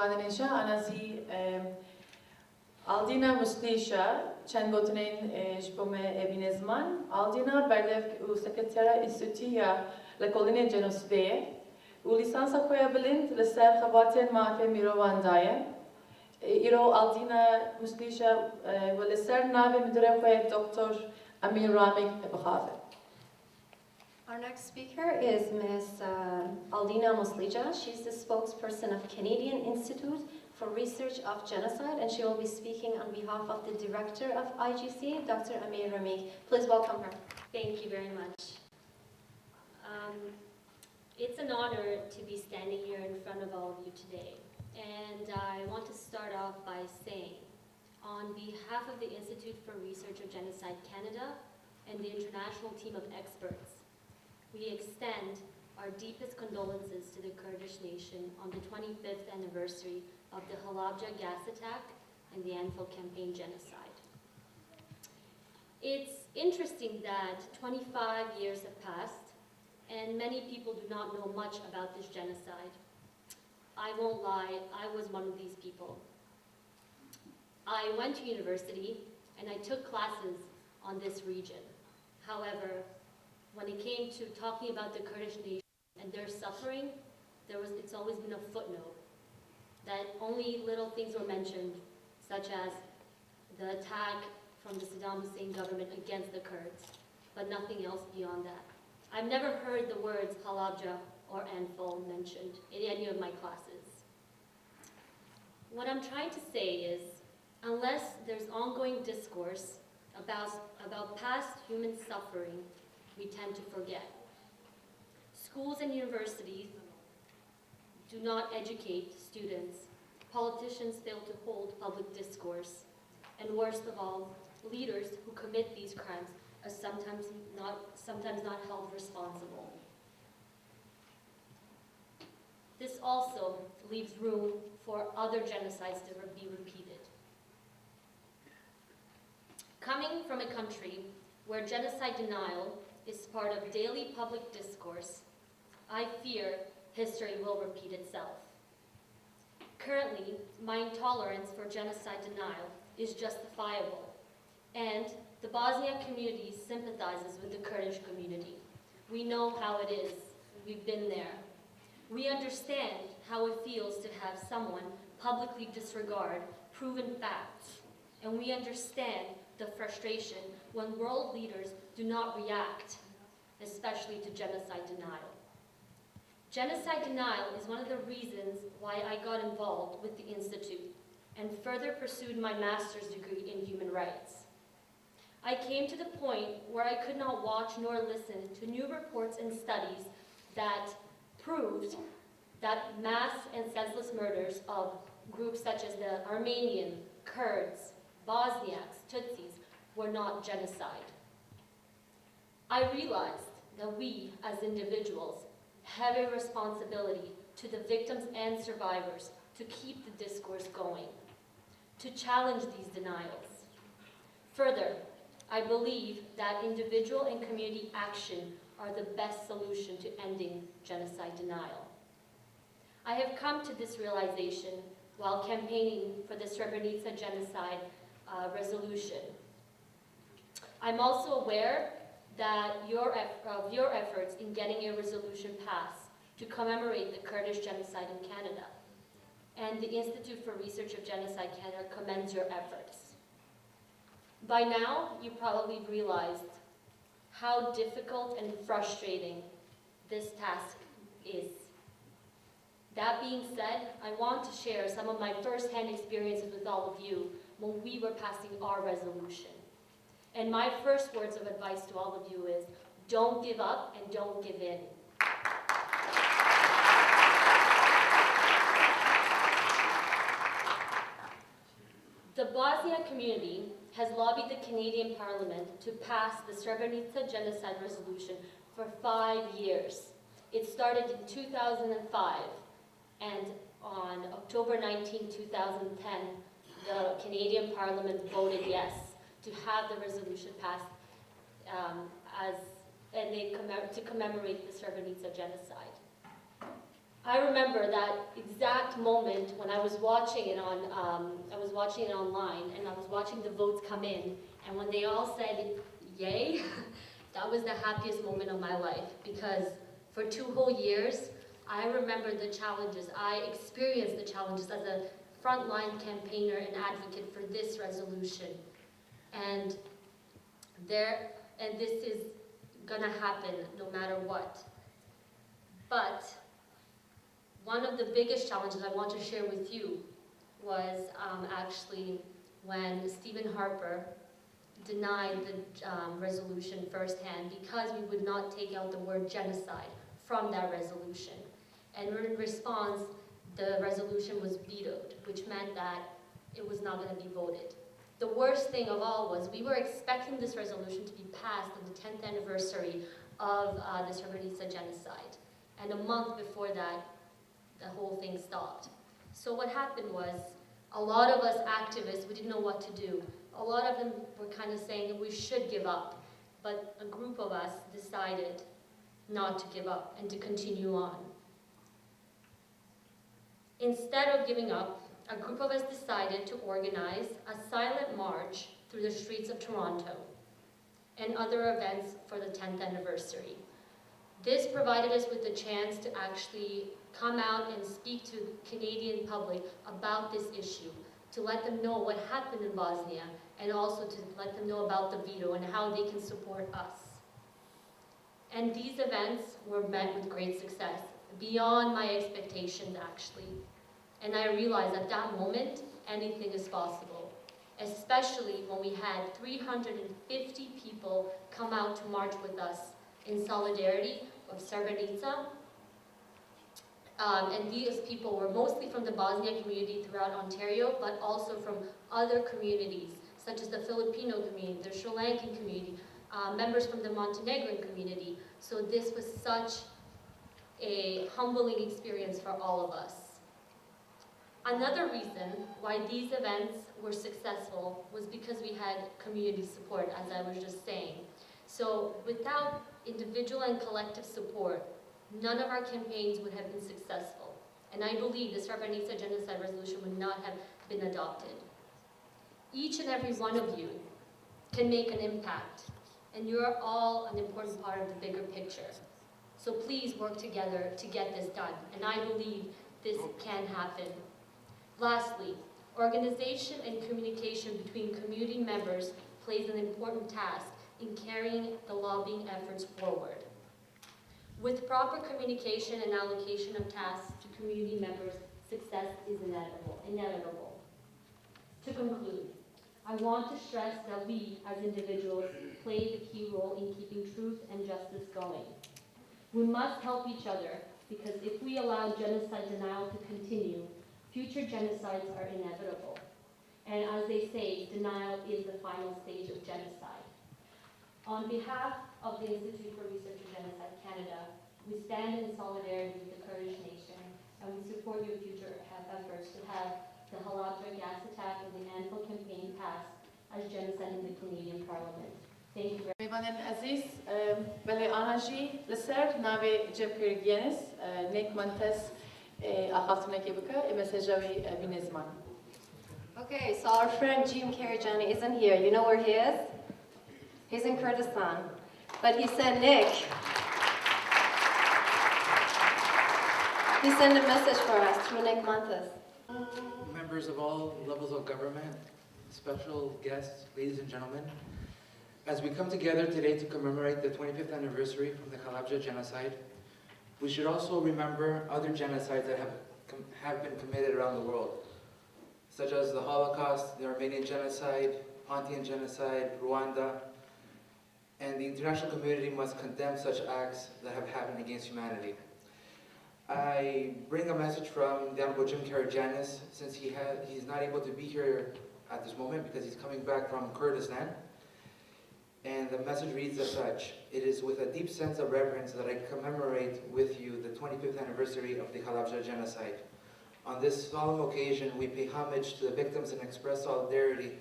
مادنیشا انازی آلدینا مسلیشا چند بوتنین جبوم ابن زمان آلدینا بردف و سکرتیرا انستیتویا لکولین جنوسیده و لیسانس خویا بلند لسر خباتین مافی میروان دایم ایرو آلدینا مسلیشا و لسر ناوی مدره خویا دکتر امیر رامیک بخافه. Our next speaker is Ms. Aldina Moslija. She's the spokesperson of Canadian Institute for Research of Genocide, and she will be speaking on behalf of the director of IGC, Dr. Amir Ramik. Please welcome her. Thank you very much. It's an honor to be standing here in front of all of you today. And I want to start off by saying, on behalf of the Institute for Research of Genocide Canada and the international team of experts, we extend our deepest condolences to the Kurdish nation on the 25th anniversary of the Halabja gas attack and the Anfal campaign genocide. It's interesting that 25 years have passed and many people do not know much about this genocide. I won't lie, I was one of these people. I went to university and I took classes on this region. However, when it came to talking about the Kurdish nation and their suffering, it's always been a footnote, that only little things were mentioned, such as the attack from the Saddam Hussein government against the Kurds, but nothing else beyond that. I've never heard the words Halabja or Anfal mentioned in any of my classes. What I'm trying to say is, unless there's ongoing discourse about past human suffering, we tend to forget. Schools and universities do not educate students. Politicians fail to hold public discourse. And worst of all, leaders who commit these crimes are sometimes not held responsible. This also leaves room for other genocides to be repeated. Coming from a country where genocide denial is part of daily public discourse, I fear history will repeat itself. Currently, my intolerance for genocide denial is justifiable, and the Bosnian community sympathizes with the Kurdish community. We know how it is. We've been there. We understand how it feels to have someone publicly disregard proven facts, and we understand the frustration when world leaders do not react, especially to genocide denial. Genocide denial is one of the reasons why I got involved with the Institute and further pursued my master's degree in human rights. I came to the point where I could not watch nor listen to new reports and studies that proved that mass and senseless murders of groups such as the Armenian, Kurds, Bosniaks, Tutsis were not genocide. I realized that we, as individuals, have a responsibility to the victims and survivors to keep the discourse going, to challenge these denials. Further, I believe that individual and community action are the best solution to ending genocide denial. I have come to this realization while campaigning for the Srebrenica genocide resolution. I'm also aware that your efforts in getting a resolution passed to commemorate the Kurdish genocide in Canada, and the Institute for Research of Genocide Canada commends your efforts. By now, you probably realized how difficult and frustrating this task is. That being said, I want to share some of my first-hand experiences with all of you when we were passing our resolution. And my first words of advice to all of you is, don't give up and don't give in. The Bosnian community has lobbied the Canadian Parliament to pass the Srebrenica Genocide Resolution for 5 years. It started in 2005, and on October 19, 2010, the Canadian Parliament voted yes to have the resolution passed to commemorate the Srebrenica genocide. I remember that exact moment when I was watching it on, online, and I was watching the votes come in, and when they all said yay, that was the happiest moment of my life, because for 2 whole years, I remember the challenges. I experienced the challenges as a frontline campaigner and advocate for this resolution. And this is gonna happen no matter what. But one of the biggest challenges I want to share with you was actually when Stephen Harper denied the resolution firsthand because we would not take out the word genocide from that resolution. And in response, the resolution was vetoed, which meant that it was not going to be voted. The worst thing of all was we were expecting this resolution to be passed on the 10th anniversary of the Srebrenica genocide. And a month before that, the whole thing stopped. So what happened was, a lot of us activists, we didn't know what to do. A lot of them were kind of saying that we should give up. But a group of us decided not to give up and to continue on. Instead of giving up, a group of us decided to organize a silent march through the streets of Toronto and other events for the 10th anniversary. This provided us with the chance to actually come out and speak to the Canadian public about this issue, to let them know what happened in Bosnia, and also to let them know about the veto and how they can support us. And these events were met with great success, beyond my expectations actually. And I realized at that moment, anything is possible, especially when we had 350 people come out to march with us in solidarity of Srebrenica. And these people were mostly from the Bosnian community throughout Ontario, but also from other communities, such as the Filipino community, the Sri Lankan community, members from the Montenegrin community. So this was such a humbling experience for all of us. Another reason why these events were successful was because we had community support, as I was just saying. So without individual and collective support, none of our campaigns would have been successful. And I believe the Srebrenica Genocide Resolution would not have been adopted. Each and every one of you can make an impact, and you're all an important part of the bigger picture. So please work together to get this done, and I believe this can happen. Lastly, organization and communication between community members plays an important task in carrying the lobbying efforts forward. With proper communication and allocation of tasks to community members, success is inevitable. To conclude, I want to stress that we, as individuals, play the key role in keeping truth and justice going. We must help each other, because if we allow genocide denial to continue, future genocides are inevitable. And as they say, denial is the final stage of genocide. On behalf of the Institute for Research and Genocide Canada, we stand in solidarity with the Kurdish nation, and we support your future efforts to have the Halabja gas attack and the Anfal campaign passed as genocide in the Canadian Parliament. Thank you very much. میوانن عزیز بله آنجی لسر ناوی جم کردگینس نیک منتس آخافتونه کی بکه مسیجی بینزمان. Okay, so our friend Jim Karijani isn't here. You know where he is? He's in Kurdistan. But he sent Nick. He sent a message for us through Nick Montes. Members of all levels of government, special guests, ladies and gentlemen, as we come together today to commemorate the 25th anniversary from the Halabja genocide, we should also remember other genocides that have been committed around the world, such as the Holocaust, the Armenian genocide, Pontian genocide, Rwanda, and the international community must condemn such acts that have happened against humanity. I bring a message from the Honorable Jim Karijani, since he's not able to be here at this moment because he's coming back from Kurdistan. And the message reads as such: it is with a deep sense of reverence that I commemorate with you the 25th anniversary of the Halabja genocide. On this solemn occasion, we pay homage to the victims and express solidarity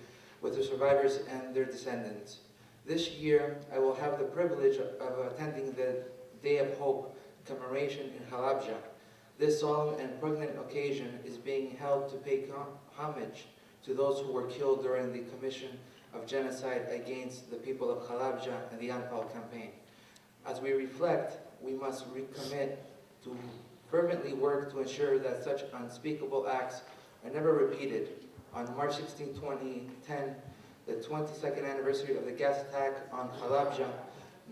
with the survivors and their descendants. This year, I will have the privilege of attending the Day of Hope commemoration in Halabja. This solemn and pregnant occasion is being held to pay homage to those who were killed during the commission of genocide against the people of Halabja and the Anfal campaign. As we reflect, we must recommit to fervently work to ensure that such unspeakable acts are never repeated. On March 16, 2010, the 22nd anniversary of the gas attack on Halabja,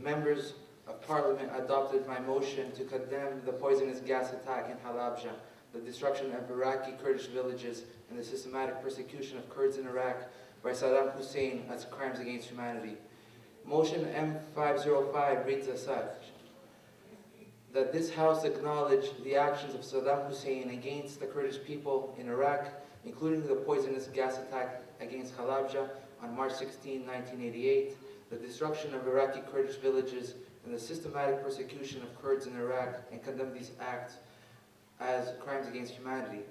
members of Parliament adopted my motion to condemn the poisonous gas attack in Halabja, the destruction of Iraqi Kurdish villages, and the systematic persecution of Kurds in Iraq by Saddam Hussein as crimes against humanity. Motion M505 reads as such: that this House acknowledge the actions of Saddam Hussein against the Kurdish people in Iraq, including the poisonous gas attack against Halabja on March 16, 1988, the destruction of Iraqi Kurdish villages, and the systematic persecution of Kurds in Iraq, and condemn these acts as crimes against humanity.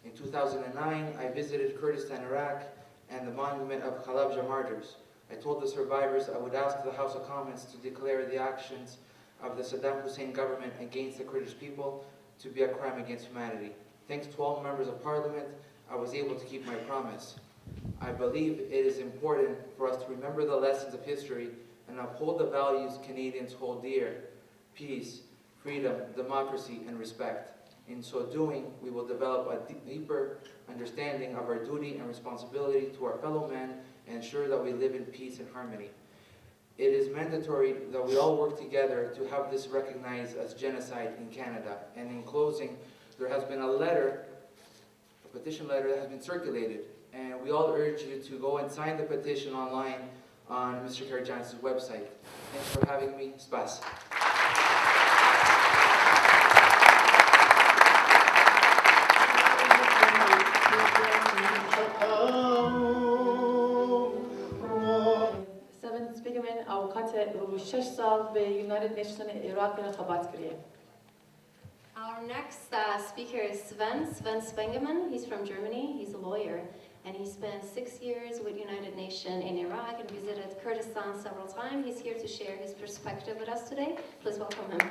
In 2009, I visited Kurdistan, Iraq, and the monument of Halabja martyrs. I told the survivors I would ask the House of Commons to declare the actions of the Saddam Hussein government against the Kurdish people to be a crime against humanity. Thanks to all members of Parliament, I was able to keep my promise. I believe it is important for us to remember the lessons of history and uphold the values Canadians hold dear: peace, freedom, democracy, and respect. In so doing, we will develop a deeper understanding of our duty and responsibility to our fellow men and ensure that we live in peace and harmony. It is mandatory that we all work together to have this recognized as genocide in Canada. And in closing, there has been a petition letter that has been circulated, and we all urge you to go and sign the petition online on Mr. Karajanis' website. Thanks for having me. Spas. Seven speakermen avukate و 6 سال به United Nations Iraq خدمت کرده. Our next speaker is Sven Spengemann. He's from Germany. He's a lawyer, and he spent 6 years with United Nations in Iraq and visited Kurdistan several times. He's here to share his perspective with us today. Please welcome him.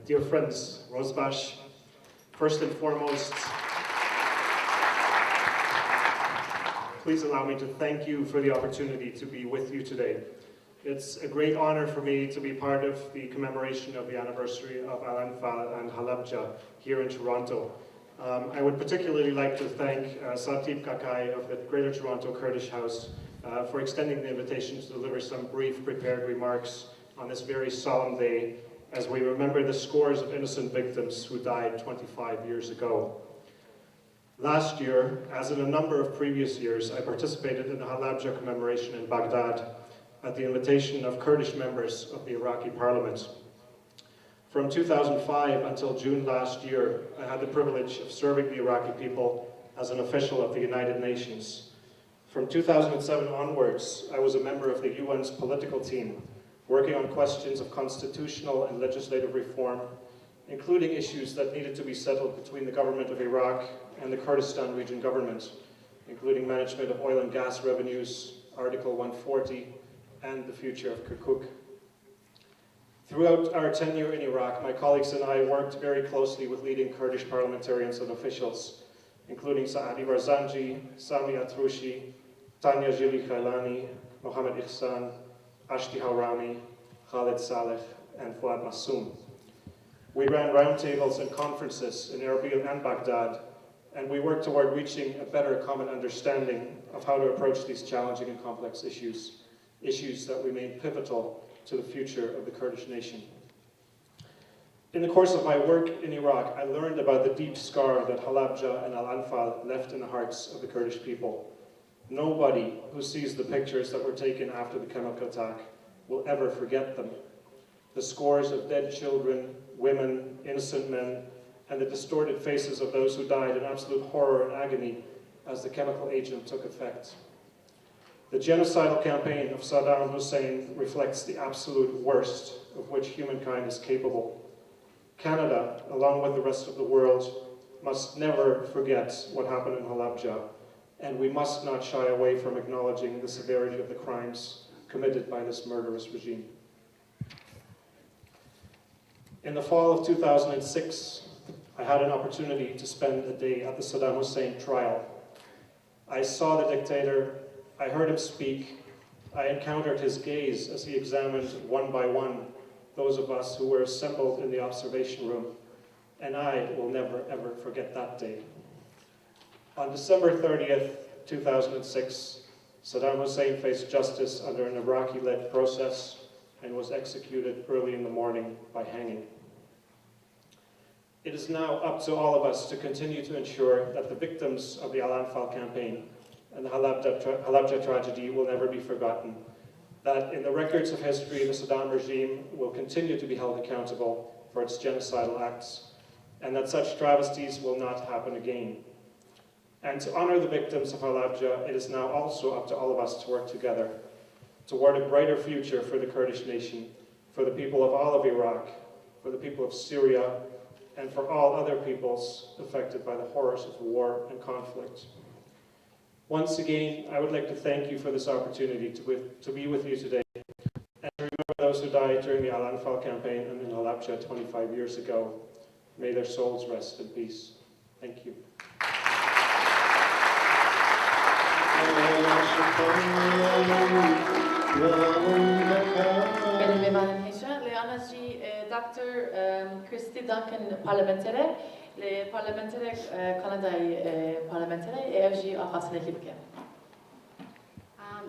Dear friends, Rosbash, first and foremost, please allow me to thank you for the opportunity to be with you today. It's a great honor for me to be part of the commemoration of the anniversary of Anfal and Halabja here in Toronto. I would particularly like to thank Satib Kakai of the Greater Toronto Kurdish House for extending the invitation to deliver some brief prepared remarks on this very solemn day as we remember the scores of innocent victims who died 25 years ago. Last year, as in a number of previous years, I participated in the Halabja commemoration in Baghdad at the invitation of Kurdish members of the Iraqi parliament. From 2005 until June last year, I had the privilege of serving the Iraqi people as an official of the United Nations. From 2007 onwards, I was a member of the UN's political team, working on questions of constitutional and legislative reform, including issues that needed to be settled between the government of Iraq and the Kurdistan region government, including management of oil and gas revenues, Article 140, and the future of Kirkuk. Throughout our tenure in Iraq, my colleagues and I worked very closely with leading Kurdish parliamentarians and officials, including Saadi Barzanji, Sami Atrushi, Tanya Jili Khailani, Mohammed Ihsan, Ashti Hawrami, Khalid Saleh, and Fuad Massoum. We ran roundtables and conferences in Erbil and Baghdad, and we worked toward reaching a better common understanding of how to approach these challenging and complex issues that remain pivotal to the future of the Kurdish nation. In the course of my work in Iraq, I learned about the deep scar that Halabja and Anfal left in the hearts of the Kurdish people. Nobody who sees the pictures that were taken after the chemical attack will ever forget them. The scores of dead children, women, innocent men, and the distorted faces of those who died in absolute horror and agony as the chemical agent took effect. The genocidal campaign of Saddam Hussein reflects the absolute worst of which humankind is capable. Canada, along with the rest of the world, must never forget what happened in Halabja, and we must not shy away from acknowledging the severity of the crimes committed by this murderous regime. In the fall of 2006, I had an opportunity to spend a day at the Saddam Hussein trial. I saw the dictator, I heard him speak, I encountered his gaze as he examined one by one those of us who were assembled in the observation room, and I will never ever forget that day. On December 30th, 2006, Saddam Hussein faced justice under an Iraqi-led process and was executed early in the morning by hanging. It is now up to all of us to continue to ensure that the victims of the Anfal campaign and the Halabja tragedy will never be forgotten, that in the records of history, the Saddam regime will continue to be held accountable for its genocidal acts, and that such travesties will not happen again. And to honor the victims of Halabja, it is now also up to all of us to work together toward a brighter future for the Kurdish nation, for the people of all of Iraq, for the people of Syria, and for all other peoples affected by the horrors of war and conflict. Once again, I would like to thank you for this opportunity to be with you today and to remember those who died during the Anfal campaign and in Halabja 25 years ago. May their souls rest in peace. Thank you. Benim emanem heşe, Leanaji Dr. Christy Duncan parlamentere, le parlamentere Kənədai parlamentere, evji afasına gibke.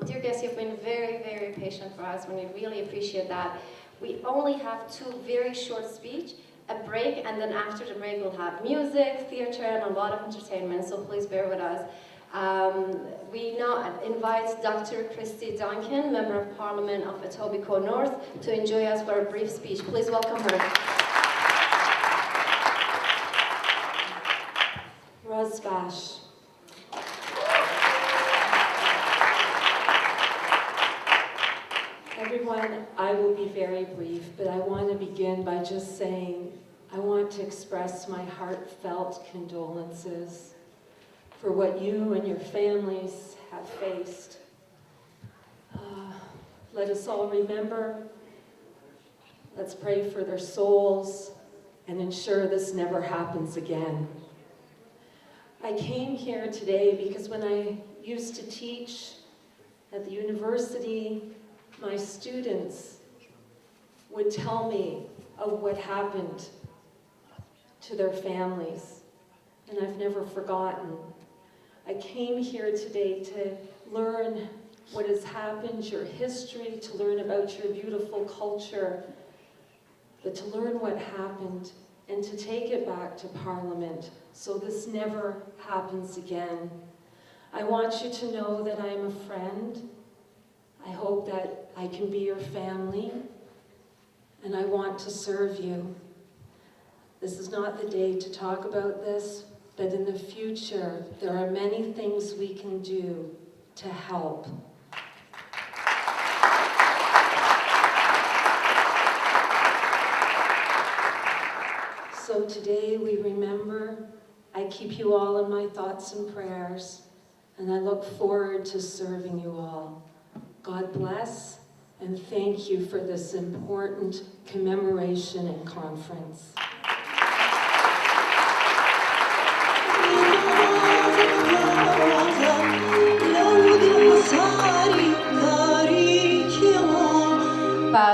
Dear guests, you've been very, very patient for us, and we really appreciate that. We only have two very short speech, a break, and then after the break we'll have music, theater, and a lot of entertainment, so please bear with us. We now invite Dr. Christy Duncan, Member of Parliament of Etobicoke North, to enjoy us for a brief speech. Please welcome her. Rosbash. Everyone, I will be very brief, but I want to begin by just saying I want to express my heartfelt condolences for what you and your families have faced. Let us all remember, let's pray for their souls and ensure this never happens again. I came here today because when I used to teach at the university, my students would tell me of what happened to their families, and I've never forgotten. I came here today to learn what has happened, your history, to learn about your beautiful culture, but to learn what happened and to take it back to Parliament so this never happens again. I want you to know that I am a friend. I hope that I can be your family, and I want to serve you. This is not the day to talk about this, but in the future, there are many things we can do to help. So today we remember, I keep you all in my thoughts and prayers, and I look forward to serving you all. God bless, and thank you for this important commemoration and conference.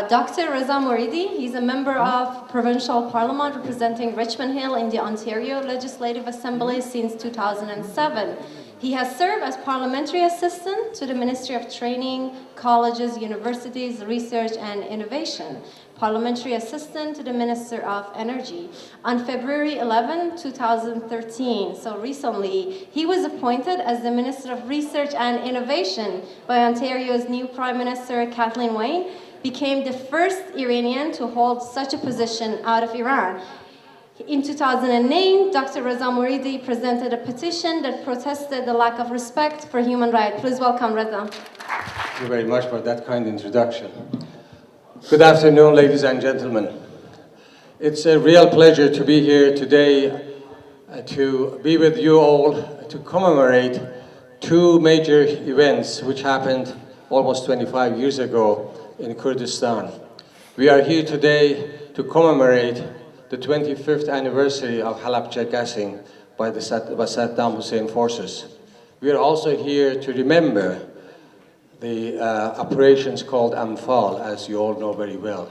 Dr. Reza Moridi, he's a member of Provincial Parliament representing Richmond Hill in the Ontario Legislative Assembly since 2007. He has served as Parliamentary Assistant to the Ministry of Training, Colleges, Universities, Research and Innovation, Parliamentary Assistant to the Minister of Energy. On February 11, 2013, so recently, he was appointed as the Minister of Research and Innovation by Ontario's new Prime Minister, Kathleen Wayne, became the first Iranian to hold such a position out of Iran. In 2009, Dr. Reza Moridi presented a petition that protested the lack of respect for human rights. Please welcome Reza. Thank you very much for that kind introduction. Good afternoon, ladies and gentlemen. It's a real pleasure to be here today to be with you all to commemorate two major events which happened almost 25 years ago in Kurdistan. We are here today to commemorate the 25th anniversary of Halabja gassing by the Saddam Hussein forces. We are also here to remember the operations called Anfal, as you all know very well.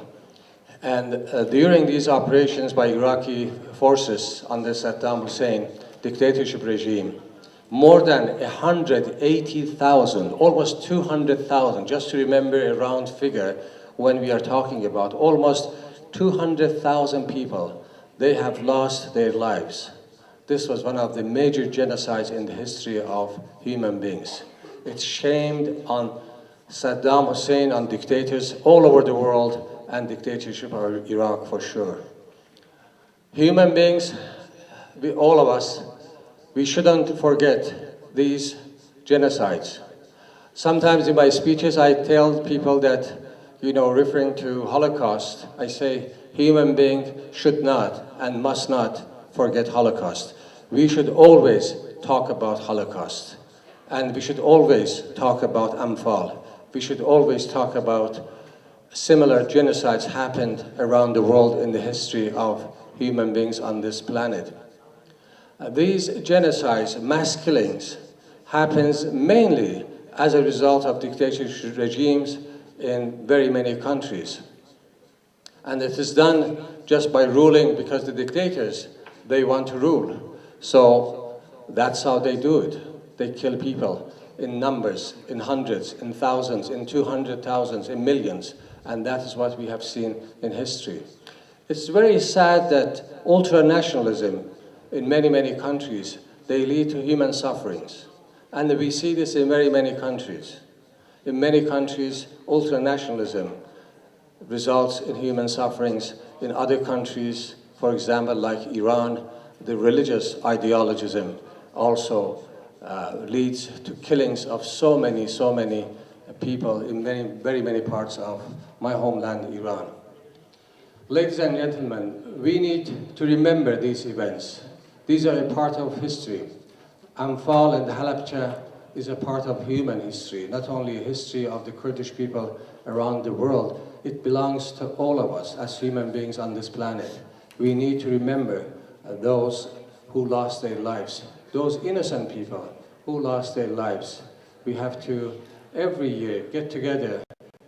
And during these operations by Iraqi forces under Saddam Hussein dictatorship regime, more than 180,000, almost 200,000, just to remember a round figure when we are talking about, almost 200,000 people, they have lost their lives. This was one of the major genocides in the history of human beings. It's shamed on Saddam Hussein, on dictators all over the world, and dictatorship of Iraq for sure. Human beings, all of us, we shouldn't forget these genocides. Sometimes in my speeches I tell people that, referring to Holocaust, I say human beings should not and must not forget Holocaust. We should always talk about Holocaust. And we should always talk about Anfal. We should always talk about similar genocides happened around the world in the history of human beings on this planet. These genocides, mass killings, happens mainly as a result of dictatorship regimes in very many countries. And it is done just by ruling because the dictators, they want to rule. So that's how they do it. They kill people in numbers, in hundreds, in thousands, in 200,000s, in millions. And that is what we have seen in history. It's very sad that ultranationalism in many, many countries, they lead to human sufferings. And we see this in very many countries. In many countries, ultranationalism results in human sufferings. In other countries, for example, like Iran, the religious ideologism also leads to killings of so many people in very many parts of my homeland, Iran. Ladies and gentlemen, we need to remember these events. These are a part of history. Anfal and Halabja is a part of human history, not only a history of the Kurdish people around the world. It belongs to all of us as human beings on this planet. We need to remember those who lost their lives, those innocent people who lost their lives. We have to, every year, get together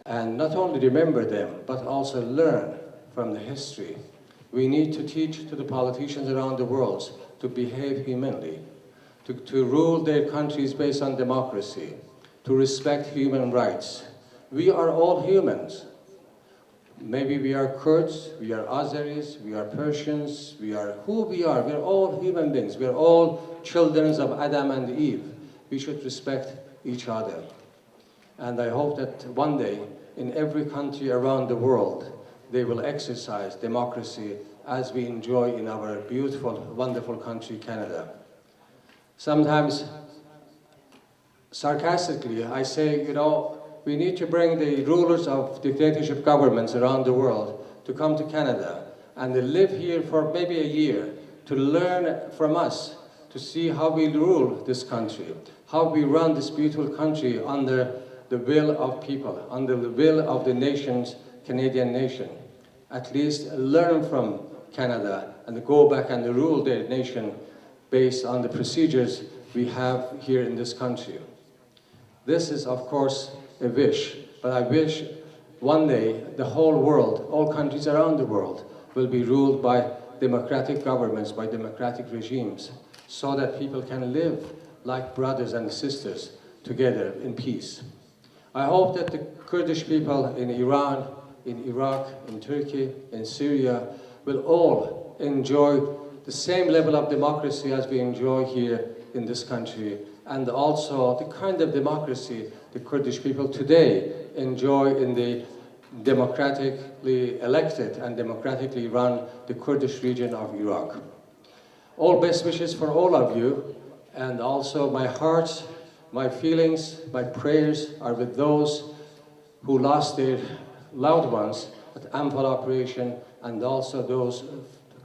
and not only remember them, but also learn from the history. We need to teach to the politicians around the world to behave humanly, to rule their countries based on democracy, to respect human rights. We are all humans. Maybe we are Kurds, we are Azeris, we are Persians, we are who we are. We are all human beings. We are all children of Adam and Eve. We should respect each other. And I hope that one day, in every country around the world, they will exercise democracy as we enjoy in our beautiful, wonderful country, Canada. Sometimes, sarcastically, I say, we need to bring the rulers of dictatorship governments around the world to come to Canada and they live here for maybe a year to learn from us, to see how we rule this country, how we run this beautiful country under the will of people, under the will of the nations, Canadian nation. At least learn from Canada and go back and rule their nation based on the procedures we have here in this country. This is, of course, a wish, but I wish one day the whole world, all countries around the world, will be ruled by democratic governments, by democratic regimes, so that people can live like brothers and sisters together in peace. I hope that the Kurdish people in Iran, in Iraq, in Turkey, in Syria, will all enjoy the same level of democracy as we enjoy here in this country, and also the kind of democracy the Kurdish people today enjoy in the democratically elected and democratically run the Kurdish region of Iraq. All best wishes for all of you, and also my heart, my feelings, my prayers are with those who lost their loved ones at Anfal operation, and also those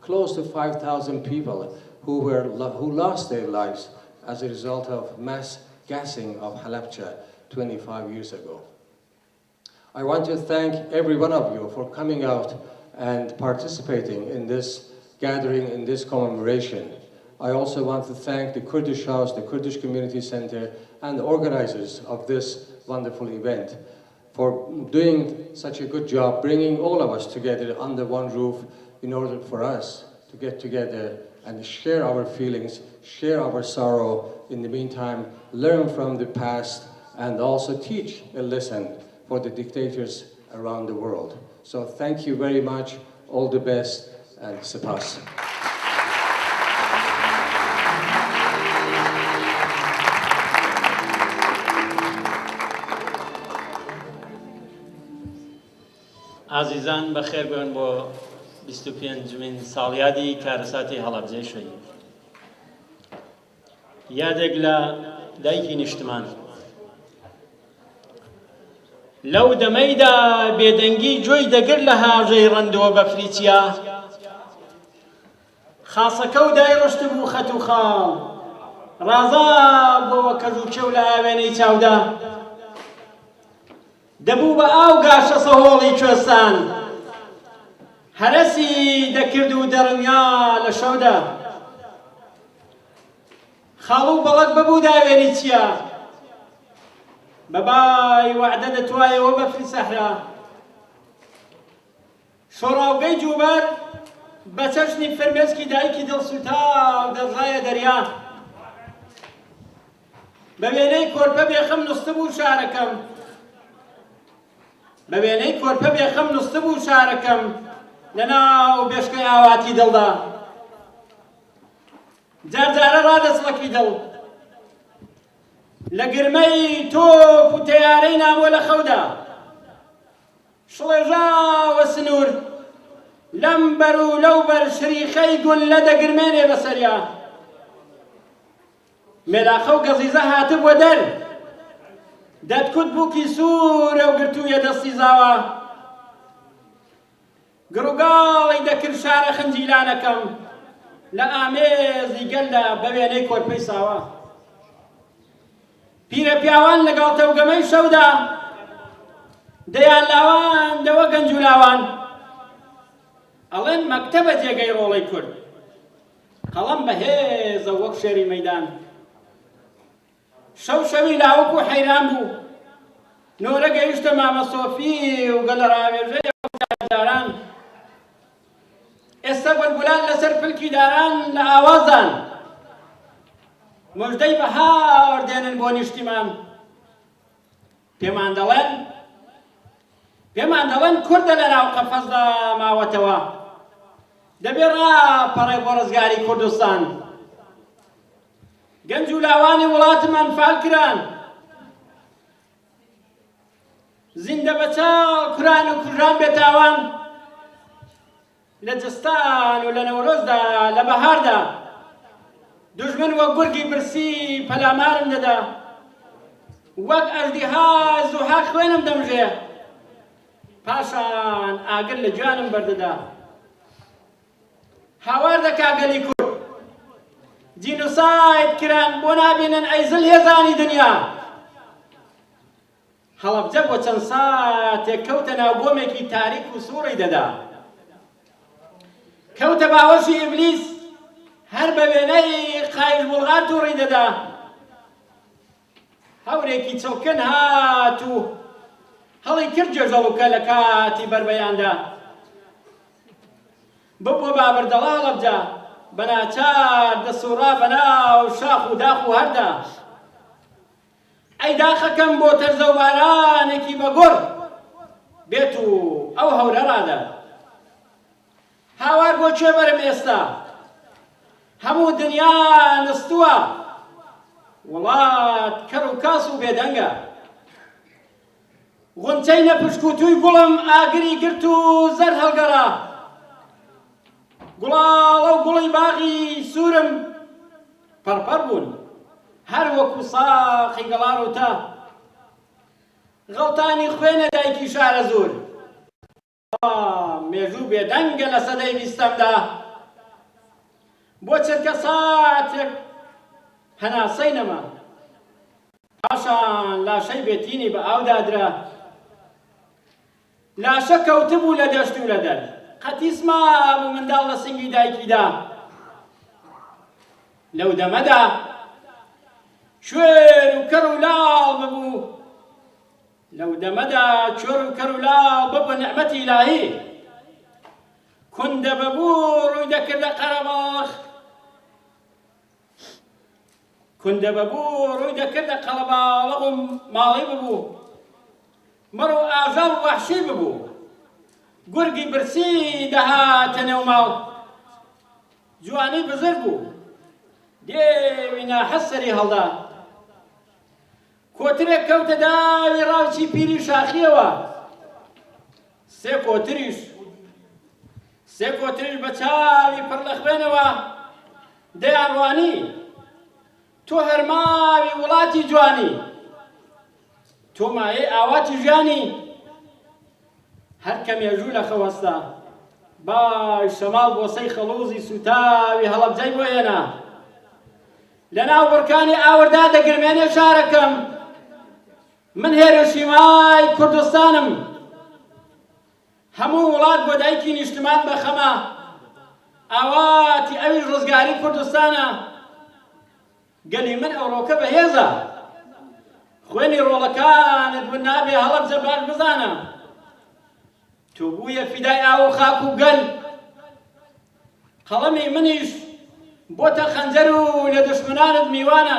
close to 5,000 people who lost their lives as a result of mass gassing of Halabja 25 years ago. I want to thank every one of you for coming out and participating in this gathering in this commemoration. I also want to thank the Kurdish House, the Kurdish Community Center, and the organizers of this wonderful event for doing such a good job, bringing all of us together under one roof in order for us to get together and share our feelings, share our sorrow, in the meantime, learn from the past, and also teach a lesson for the dictators around the world. So thank you very much, all the best, and sepas. عزیزان بخیر بون با بیستوپێنجەمین ساڵیادی کارەساتی هەڵەبجەی شەهید. یادێک لە دایکی نیشتمان لەو دەمەیدا بێدەنگی جۆی دەگر لە هاژەی ڕەندەوە بە فریچیا خاسەکە و دای ڕشت بوو خەت و خاڵ ڕازا بۆوە کەژ و کێو لە ئاوێنەی چاودا دەبوو بە ئاو گاشە سەهۆڵی کوێستان هەرەسی دەکرد و دەڕمیا لە شەودا خاڵ و بەڵک ببوو داوێنی چییە بەبای وعدە دەتوایەوە بەفری سەحرا شۆڕاوگەی جوبەر بە چەشنی فرمێسکی دایکی دڵسوتا و دەڕایە دەریا بە وێنەی کۆرپە بێخەم نووسبوو شارەکەم بە وێنەی کۆرپە بێخەم نووسبوو شارەکەم لەناو بێشکەی ئاواتی دڵدا جارجارە ڕادەسڵەکی دڵ لە گرمەی تۆپ و تەیارەی نامۆ لە خەودا شڵێژاوە سنوور لەم بەر و لەو بەر شریخەی گون لە دەگرمێنێ بەسەریا مێلاخە و گەزیزە هاتبووە دەر دەتکوت بووکی سوورە و گرتوویە دەستی زاوە گڕوگاڵی دەکرد شارە خنجیلانەکەم لە ئامێزی گەلدا بە وێنەی کۆرپەی ساوە پیرە پیاوان لەگەڵ تەوگەمەی شەودا دەیان لاوان دەوە گەنج و لاوان ئەڵێن مەکتەبە جێگەی ڕۆڵەی کورد قەڵەم بەهێزە وەک شێری مەیدان شەو شەوی لاوەک و حەیران بوو نۆرە گەیشتە مامە سۆفی و گەلە ڕاوێژەیە جاران ئێستا بولبولان لەسەر پلکی داران لە ئاوازدان مژدەی بەهار دێنن بۆ نیشتیمان پێمان دەڵێن کوردە لە ناو قەفەسدا ماوەتەوە دەبێ ڕاپەڕێ بۆ ڕزگاری کوردستان گەنج و لاوانی وڵاتم ئەنفال کران زیندە بەچاو کوران و کوژان بێتاوان لە جستان و لە نەورۆزدا لە بەهاردا دوژمن وەک گورگی برسی پەلامارم دەدا وەک ئەژدیها زوحا خوێنم دەمژێ پاشان ئاگر لە جوانم بەردەدا هاوار دەکا گەلی کورد جینۆساید کران بۆ نابینن ئەیزل هێزانی دنیا هەڵەبجە بۆ چەند ساتێک کەوتە ناو گۆمێکی تاریک و سووڕی دەدا کەوتە باوەشی ئیبلیس هەر بە وێنەی قایش بوڵغار تووڕی دەدا هەورێکی چەوکن هات و هەڵی کرد جێژەڵوکە لە کاتی بربەیاندا ببووە بابردەڵا هەڵەبجە بەناچار دەسوڕا بەناو شاخ و داخ و هەردا ئەی داخەکەم بۆ تەرزە و بارانێکی بەگوڕ بێت و ئەو هەورە ڕادا هاوار بۆ کوێ بەرم ئێستا هەموو دنیا نستووە وڵات کەڕ و کاس و بێدەنگە غونچەی لە پشکوتووی گوڵم ئاگری گرت و زەر هەڵگەڕا گوڵاڵە و گوڵی باغی سوورم پەرپەر بوون هەر وەکو ساقی گەڵار و تا غەڵتانی خوێنە دایکی شارە زۆر مێژوو بێدەنگە لە سەدەی بیستەمدا بۆ چرکە ساتێک هەناسەی نەما پاشان لاشەی بێتینی بە ئاو دادرا لاشە کەوتبوو لە دەشت و لە دەر قەتیسما بوو منداڵ لە سنگی دایکیدا لەو دەمەدا شوێر و کەڕ و لاڵ ببوو لەو دەمەدا چۆر و کەڕ و لاڵ ببوو نعمەتی ئیلاهی کوندە بەبوو ڕووی دەکردە قەرەباڵغ کوندە بەبوو ڕووی دەکردە قەڵەباڵغ و ماڵی ببوو مەڕ و ئاژەڵ و وەحشی ببوو گورگی برسی دەهاتە نێو ماڵ جوانی بزر بوو دێوی ناحەس سەری هەڵدا کۆترێک کەوتە داوی ڕاوچی پیری شاخیەوە سێ کۆتریش بە چاوی پڕ لە خوێنەوە دەیانڕوانی تۆ هەرماوی وڵاتی جوانی تۆ مایەی ئاواتی ژیانی هەر کە مێژوو لە خەوەستا باش شەماڵ بۆسەی خەڵوزی سوتاوی هەڵەبجەی بۆ هێنا لەناو بڕکانی ئاوردا دەگرمێنێ شارەکەم من هێرشیمای کوردستانم هەموو وڵات بۆ دایکی نیشتمان بەخەمە ئاواتی ئەویش ڕزگاری کوردستانە گەلی من ئەوڕۆکە بەهێزە خوێنی ڕۆڵەکانت بن نابێ هەڵەبجە باش بزانە تۆ بوویە فیدای ئاو و خاک و گەل قەڵەمی منیش بۆتە خەنجەر و لە دشمنانت میوانە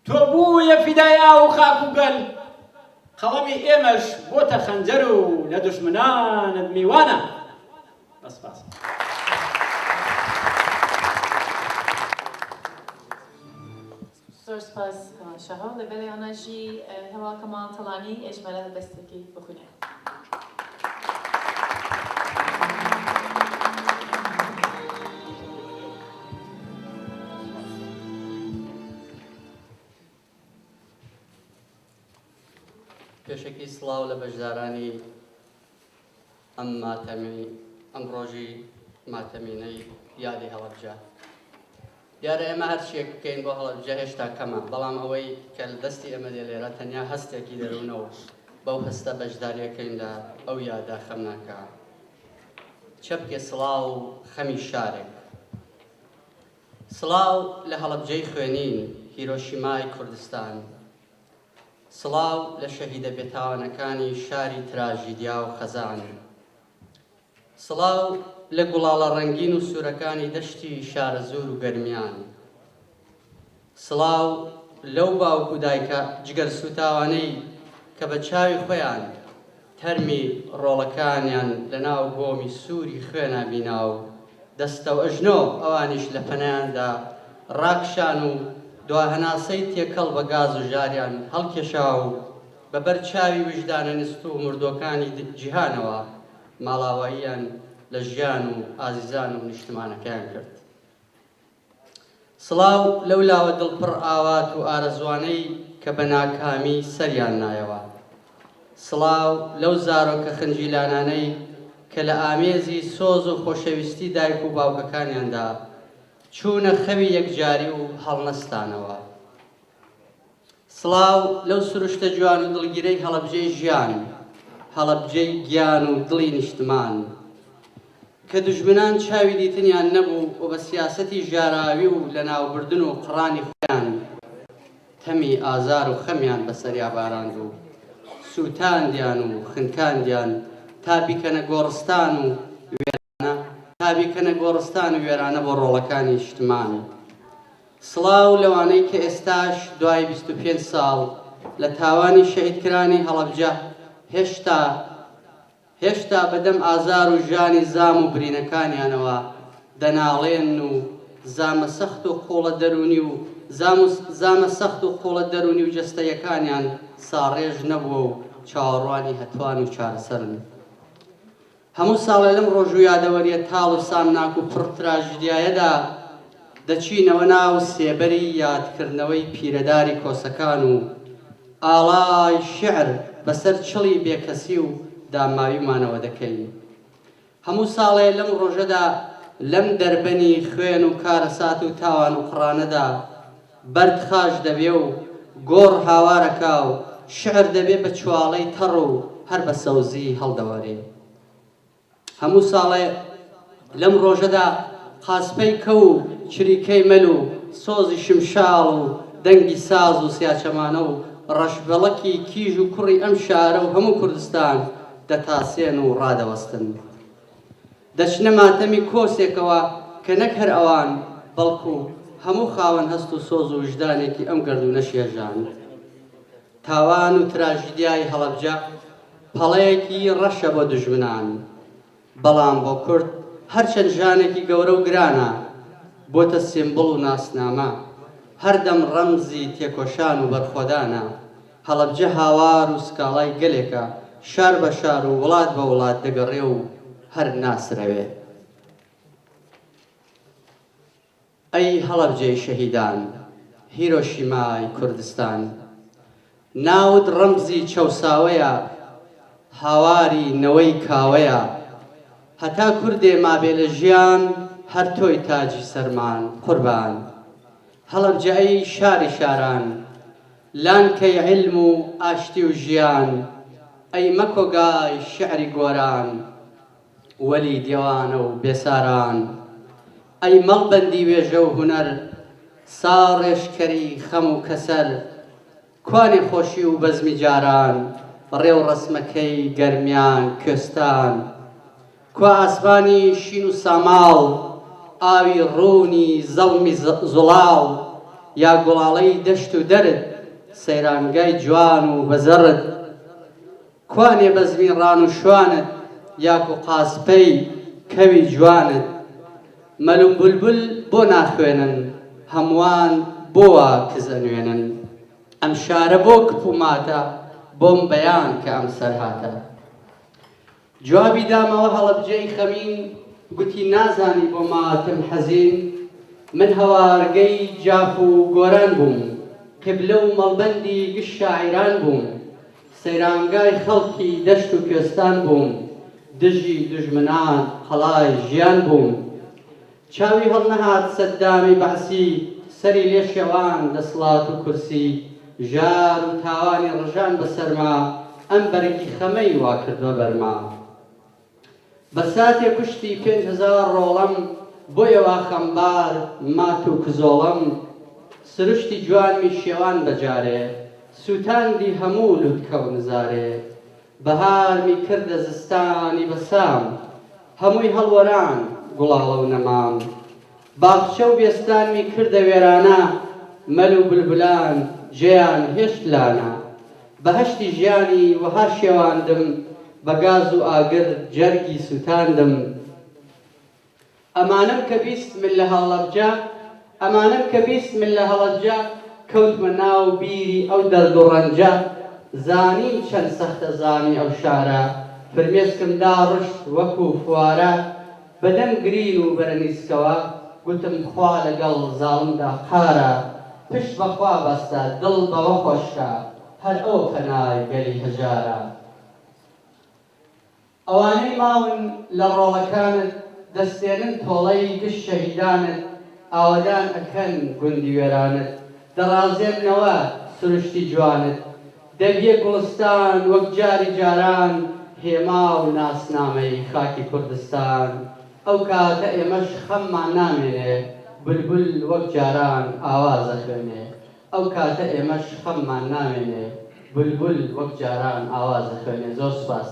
تۆ بوویە فیدای ئاو و خاک و گەل قەڵەمی ئێمەش بۆتە خەنجەر و لە دشمنانت میوانە بەس باس زۆر سپاس شەهاب لەبەر ئەوانەژی هەواڵکە ماڵتەڵانی ئێژمەرە دەستێکی بخوێنێ پێشەکی سڵاو لە بەشدارانی ئەم ڕۆژی ماتەمینەی یادی هەڵەبجە دیارە ئێمە هەر شتێک بکەین بۆ هەڵەبجە هێشتا کەمە بەڵام ئەوەی کە لە دەستی ئێمە دێ لێرە تەنیا هەستێکی دەروونەوە بەو هەستە بەشداریەکەین لە ئەو یادا خەم ناکە چە بکێ سڵاو و خەمی شارێک سڵاو لە هەڵەبجەی خوێنین هیرۆشیمای کوردستان سڵاو لە شەهیدە بێتاوانەکانی شاری تراژیدیا و خەزان سڵاو لە گوڵاڵە ڕەنگین و سوورەکانی دەشتی شارە زۆر و گەرمیان سڵاو لەو باوکو دایکە جگەر سوتاوانەی کە بە چاوی خۆیان تەرمی ڕۆڵەکانیان لە ناو بۆمی سووری خوێنە بینا و دەستە و ئەژنۆ ئەوانیش لە پەنەیاندا ڕاکشان و دواهەناسەی تێکەڵ بە گاز و ژاریان هەڵکێشا و بەبەر چاوی وجدانە نست و مردۆکانی جیهانەوە ماڵاواییان لە ژیان و ئازیزان و نیشتمانەکەیان کرد سڵاو لەو لاوە دڵپڕ ئاوات و ئارەزوانەی کە بە ناکامی سەریان نایەوە سڵاو لەو زارۆکە خنجیلانانەی کە لە ئامێزی سۆز و خۆشەویستی دایک و باوکەکانیاندا چوونە خەوی یەکجاری و هەڵنەستانەوە سڵاو لەو سروشتە جوان و دڵگیرەی هەڵەبجەی ژیان هەڵەبجەی گیان و دڵی نیشتمان کە دوژمنان چاوی دیتنیان نەبوو و بە سیاسەتی ژاراوی و لە ناوبردن و قڕانی خۆیان تەمی ئازار و خەمیان بەسەریا باراند و سووتاندیان و خنکاندیان تا بیکەنە گۆڕستان و وێرانە بۆ ڕۆڵەکانی نیشتمان سڵاو لەوانەی کە ئێستاش دوای 25 ساڵ لە تاوانی شەهیدکرانی هەڵەبجە هێشتا بەدەم ئازار و ژانی زام و برینەکانیانەوە دەناڵێن و زامە سەخت و قوڵە دەرونی و جەستەیەکانیان ساڕێژ نەبووە و چاوەڕوانی هەتوان و چارەسەرن هەموو ساڵێ لەم ڕۆژ و یادەوەریە تاڵ و سامناک و پڕ تراژیدیایەدا دەچینەوە ناو سێبەری یادکردنەوەی پیرەداری کۆسەکان و ئاڵای شعر بەسەر چڵی بێکەسی و داماویمانەوە دەکەین هەموو ساڵێ لەم ڕۆژەدا لەم دەربەنی خوێن و کارەسات و تاوان و قڕانەدا بەرد خاش دەبێ و گۆڕ هاوارەکا و شعر دەبێ بە چواڵەی تەڕ و هەر بە سەوزی هەڵدەوەرێ هەموو ساڵێ لەم ڕۆژەدا قاسپەی کە و چریکەی مەل و سۆزی شمشاڵ و دەنگی ساز و سیاچەمانە و ڕەشبەڵەکی کیژ و کوڕی ئەم شارە و هەموو کوردستان دەتاسێن و ڕادەوەستن. دەچنە ماتەمی کۆسێکەوە کە نەک هەر ئەوان بەڵکو هەموو خاوەن هەست و سۆز و وجدانێکی ئەم گەردوونە شێژان. تاوان و تراژیدیای هەڵەبجە پەڵەیەکی ڕەشە بۆ دوژمنان، بەڵام بۆ کورد هەرچەند ژانێکی گەورە و گرانە بۆتە سیمبڵ و ناسنامە، هەردەم ڕەمزی تێکۆشان و بەرخۆدانە. هەڵەبجە هاوار و سکاڵای گەلێکە، شار بە شار و وڵات بە وڵات دەگەڕێ و هەر ناسرەوێ. ئەی هەڵەبجەی شەهیدان، هیرۆشیمای کوردستان، ناوت ڕەمزی چەوساوەیە، هاواری نەوەی کاوەیە. هەتا کوردێ مابێ لە ژیان، هەر تۆی تاجی سەرمان قوربان. هەڵەبجە ئەی شاری شاران، لانکەی عیلم و ئاشتی و ژیان. ئەی مەکۆگای شیعری گۆران، وەلی دیوانە و بێساران. ئەی مەڵبەندی وێژە و هونەر، ساڕێشکەری خەم و کەسەر. کوانێ خۆشی و بەزمی جاران، ڕێو ڕەسمەکەی گەرمیان کوێستان. کوا ئاسمانی شین و ساماڵ، ئاوی ڕوونی زەڵمی زوڵاڵ. یا گوڵاڵەی دەشت و دەرد، سەیرانگای جوان و بەزەڕت. کوانێ بەزمی ڕان و شوانت، یاک و قاسپەی کەوی جوانت. مەلوم بولبول بۆ ناخوێنن، هەمووان بۆوە کز ئەنوێنن. ئەم شارە بۆ کپ و ماتە، بۆم بەیان کە ئەم سەرهاتە. جوابی دامەوە هەڵەبجەی خەمین، گوتی نازانی بۆ ماتم حەزین. من هەوارگەی جاف و گۆران بووم، قیبلە و مەڵبەندی گشت شاعیران بووم. سەیرانگای خەڵکی دەشت و کوێستان بووم، دژی دوژمنان هەڵای ژیان بووم. چاوی هەڵنەهات سەددامی بەعسی، سەری لێ شێوان دەسڵات و کورسی. ژار و تاوانی ڕژان بەسەرما، ئەم بەرگی خەمەی وا کردوە بەرما. بە ساتێ کوشتی 5000 ڕۆڵەم، بۆیەوە خەمبار مات و کزۆڵەم. سروشتی جوانمی شێوان بەجارێ، سووتاندی هەموو لوتکە و نزارێ. بەهارمی کردە زستانی بەسام، هەمووی هەڵوەران گوڵاڵە و نەمام. باخچە و بێستانمی کردە وێرانە، مەل و بولبولان جێیان هێشت لانە. بەهەشتی ژیانی وەها شێواندم، بە گاز و ئاگر جەرگی سووتاندم. ئەمانەم کە بیستمن لە هەڵەبجە، ئەمانەم کە بیستمن لە هەڵەبجە. کەوتمە ناو بیری ئەو دەرد و ڕەنجە. زانیم چەند سەختە زامی ئەو شارە، فرمێسکمدا ڕشت وەکو فوارە. بەدەم گرین و بەرەنیسکەوە، گوتم خوا لەگەڵ زاڵمدا قارە. پشت بەخوا بەستە دڵ بەوە خۆشکە، هەر ئەو فەنای گەلی هەژارە. ئەوانەی ماون لە ڕۆڵەکانت، دەستێنن تۆڵەی گشت شەهیدانت. ئاوەدان ئەکەن گوندی وێرانت، دەڕازێننەوە سروشتی جوانت. دەبیە گوڵستان وەک جاری جاران، هێما و ناسنامەی خاکی کوردستان. ئەو کاتە ئێمەش خەممان نامێنێ، بولبول وەک جاران ئاوازە خوێنێ. ئەو کاتە ئێمەش خەممان نامێنێ، بولبول وەک جاران ئاوازە خوێنێ. زۆر سوپاس.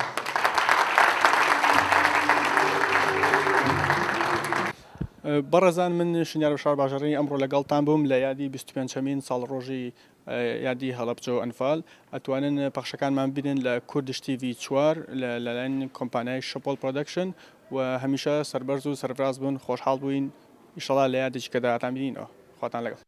بەڕێزان، من شنیار بەشار باژەڕی ئەمڕۆ لەگەڵتان بووم لە یادی بیستوپێنجەمین ساڵڕۆژی یادی هەڵەبجە و ئەنفال. ئەتوانن پەخشەکانمان بینن لە کوردش TV 4 لەلایەن کۆمپانیای شەپۆل پرۆدەکشن، و هەمیشە سەربەرز و سەرفراز بوون، خۆشحاڵ بووین. ئیشەڵا لە یادێکی کەدا ئاتان بینینەوە. خواتان لەگەڵ.